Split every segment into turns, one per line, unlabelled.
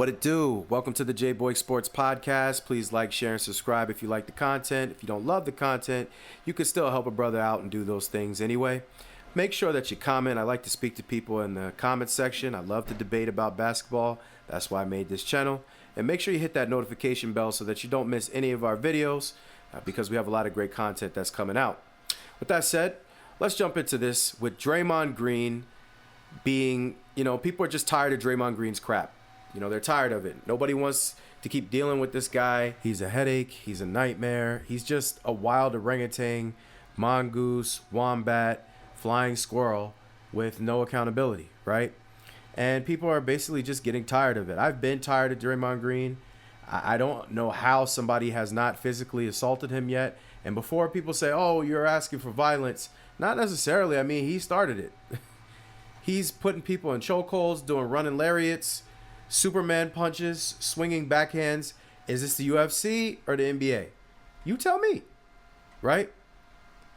What it do? Welcome to the J-Boy Sports Podcast. Please like, share, and subscribe if you like the content. If you don't love the content, you can still help a brother out and do those things anyway. Make sure that you comment. I like to speak to people in the comment section. I love to debate about basketball. That's why I made this channel. And make sure you hit that notification bell so that you don't miss any of our videos because we have a lot of great content that's coming out. With that said, let's jump into this with Draymond Green being, people are just tired of Draymond Green's crap. They're tired of it. Nobody wants to keep dealing with this guy. He's a headache. He's a nightmare. He's just a wild orangutan, mongoose, wombat, flying squirrel with no accountability, right? And people are basically just getting tired of it. I've been tired of Draymond Green. I don't know how somebody has not physically assaulted him yet. And before people say, oh, you're asking for violence, not necessarily. I mean, he started it. He's putting people in chokeholds, doing running lariats, Superman punches, swinging backhands. Is this the UFC or the NBA? You tell me, right?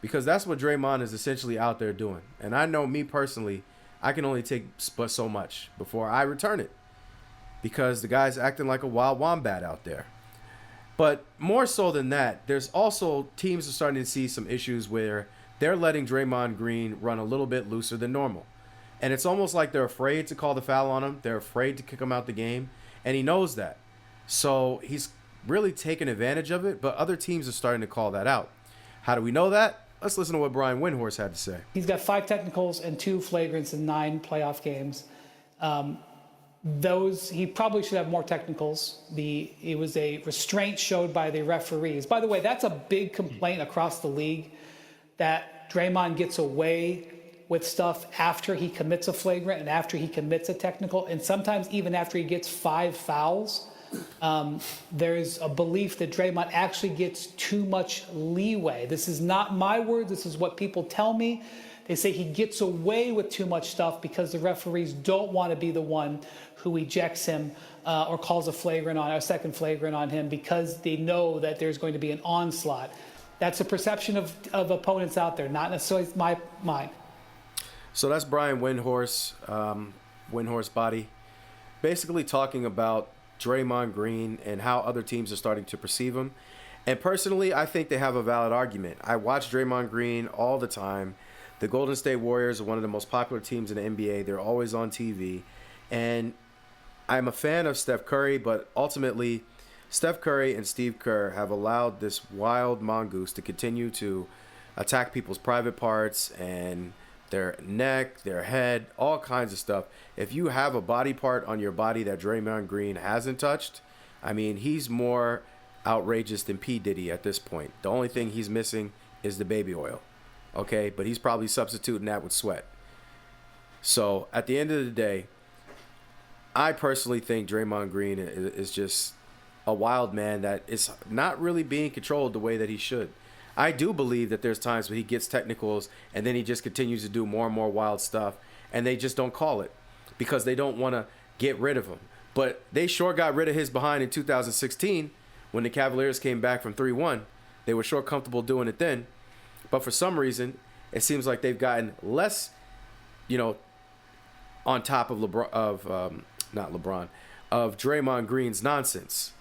Because that's what Draymond is essentially out there doing. And I know me personally, I can only take but so much before I return it. Because the guy's acting like a wild wombat out there. But more so than that, there's also teams are starting to see some issues where they're letting Draymond Green run a little bit looser than normal. And it's almost like they're afraid to call the foul on him. They're afraid to kick him out the game. And he knows that. So he's really taking advantage of it. But other teams are starting to call that out. How do we know that? Let's listen to what Brian Windhorst had to say.
He's got 5 technicals and 2 flagrants in 9 playoff games. He probably should have more technicals. It was a restraint showed by the referees. By the way, that's a big complaint across the league, that Draymond gets away with stuff after he commits a flagrant and after he commits a technical, and sometimes even after he gets 5 fouls. There's a belief that Draymond actually gets too much leeway. This is not my word. This is what people tell me. They say he gets away with too much stuff because the referees don't want to be the one who ejects him or calls a second flagrant on him because they know that there's going to be an onslaught. That's a perception of opponents out there, not necessarily mine.
So that's Brian Windhorst, Windhorst Body, basically talking about Draymond Green and how other teams are starting to perceive him. And personally, I think they have a valid argument. I watch Draymond Green all the time. The Golden State Warriors are one of the most popular teams in the NBA. They're always on TV. And I'm a fan of Steph Curry, but ultimately, Steph Curry and Steve Kerr have allowed this wild mongoose to continue to attack people's private parts and their neck, their head, all kinds of stuff. If you have a body part on your body that Draymond Green hasn't touched, I mean, he's more outrageous than P. Diddy at this point. The only thing he's missing is the baby oil, okay? But he's probably substituting that with sweat. So at the end of the day, I personally think Draymond Green is just a wild man that is not really being controlled the way that he should. I do believe that there's times where he gets technicals and then he just continues to do more and more wild stuff and they just don't call it because they don't want to get rid of him. But they sure got rid of his behind in 2016 when the Cavaliers came back from 3-1. They were sure comfortable doing it then. But for some reason, it seems like they've gotten less, on top of of Draymond Green's nonsense.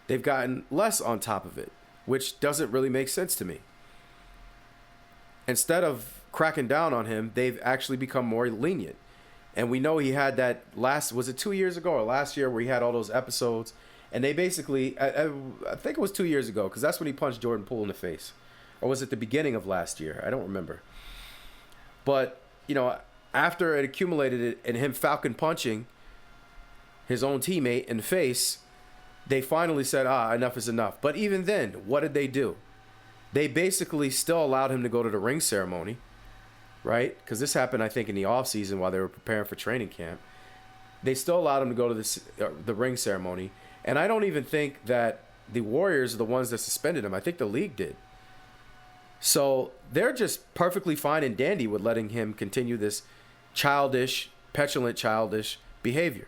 They've gotten less on top of it, which doesn't really make sense to me. Instead of cracking down on him, they've actually become more lenient. And we know he had that was it 2 years ago or last year where he had all those episodes? And they basically, I think it was 2 years ago, because that's when he punched Jordan Poole in the face. Or was it the beginning of last year? I don't remember. But, after it accumulated and him falcon punching his own teammate in the face, they finally said, enough is enough. But even then, what did they do? They basically still allowed him to go to the ring ceremony, right? Because this happened, I think, in the offseason while they were preparing for training camp. They still allowed him to go to the ring ceremony. And I don't even think that the Warriors are the ones that suspended him. I think the league did. So they're just perfectly fine and dandy with letting him continue this petulant, childish behavior.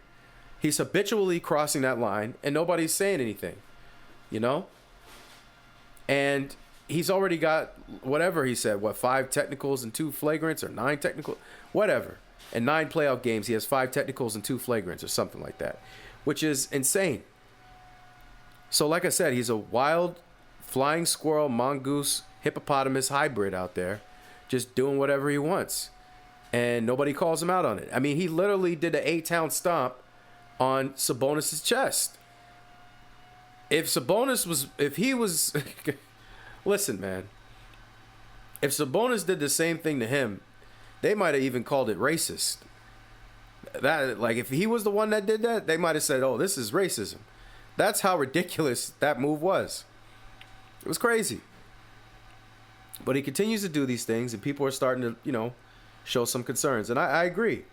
He's habitually crossing that line, and nobody's saying anything, And he's already got whatever he said, 5 technicals and 2 flagrants, or 9 technicals, whatever. In 9 playoff games, he has 5 technicals and 2 flagrants or something like that. which is insane. So like I said, he's a wild flying squirrel, mongoose, hippopotamus hybrid out there just doing whatever he wants. And nobody calls him out on it. I mean, he literally did an 8-town stomp on Sabonis' chest. If he was, listen, man, if Sabonis did the same thing to him, they might have even called it racist. That, like, if he was the one that did that, they might have said, oh, this is racism. That's how ridiculous that move was. It was crazy. But he continues to do these things, and people are starting to, show some concerns. And I agree.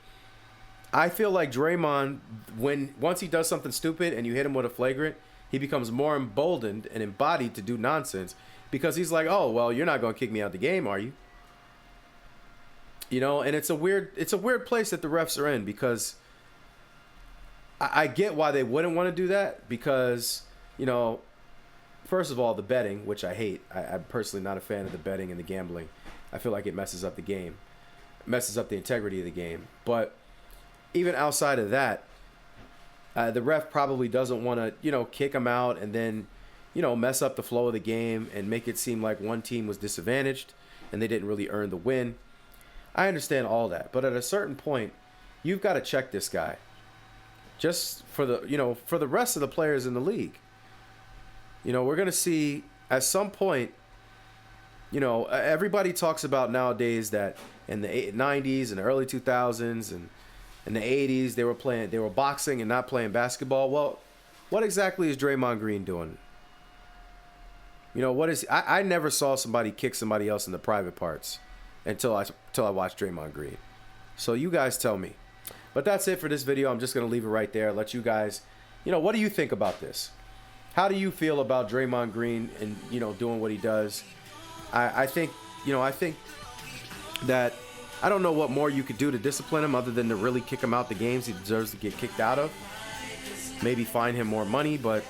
I feel like Draymond, once he does something stupid and you hit him with a flagrant, he becomes more emboldened and embodied to do nonsense because he's like, oh, well, you're not going to kick me out of the game, are you? And it's a weird place that the refs are in because I get why they wouldn't want to do that because, first of all, the betting, which I hate. I'm personally not a fan of the betting and the gambling. I feel like it messes up the game, messes up the integrity of the game. But even outside of that, the ref probably doesn't want to, kick him out and then, mess up the flow of the game and make it seem like one team was disadvantaged and they didn't really earn the win. I understand all that, but at a certain point, you've got to check this guy. Just for the rest of the players in the league. We're going to see at some point, everybody talks about nowadays that in the 90s and the early 2000s and in the 80s, they were boxing and not playing basketball. Well, what exactly is Draymond Green doing? I never saw somebody kick somebody else in the private parts until I watched Draymond Green. So you guys tell me. But that's it for this video. I'm just going to leave it right there. Let you guys, what do you think about this? How do you feel about Draymond Green and, doing what he does? I think that I don't know what more you could do to discipline him other than to really kick him out the games he deserves to get kicked out of. Maybe fine him more money, but,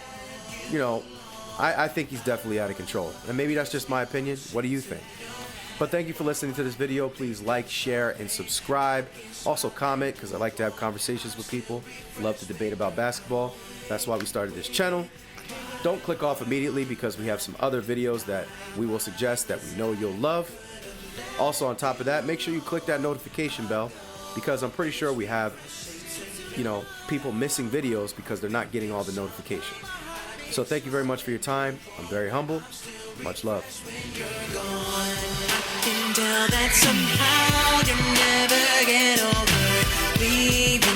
I think he's definitely out of control. And maybe that's just my opinion. What do you think? But thank you for listening to this video. Please like, share, and subscribe. Also comment, because I like to have conversations with people. Love to debate about basketball. That's why we started this channel. Don't click off immediately because we have some other videos that we will suggest that we know you'll love. Also, on top of that, make sure you click that notification bell because I'm pretty sure we have, people missing videos because they're not getting all the notifications. So thank you very much for your time. I'm very humble. Much love. That somehow you never get over leaving.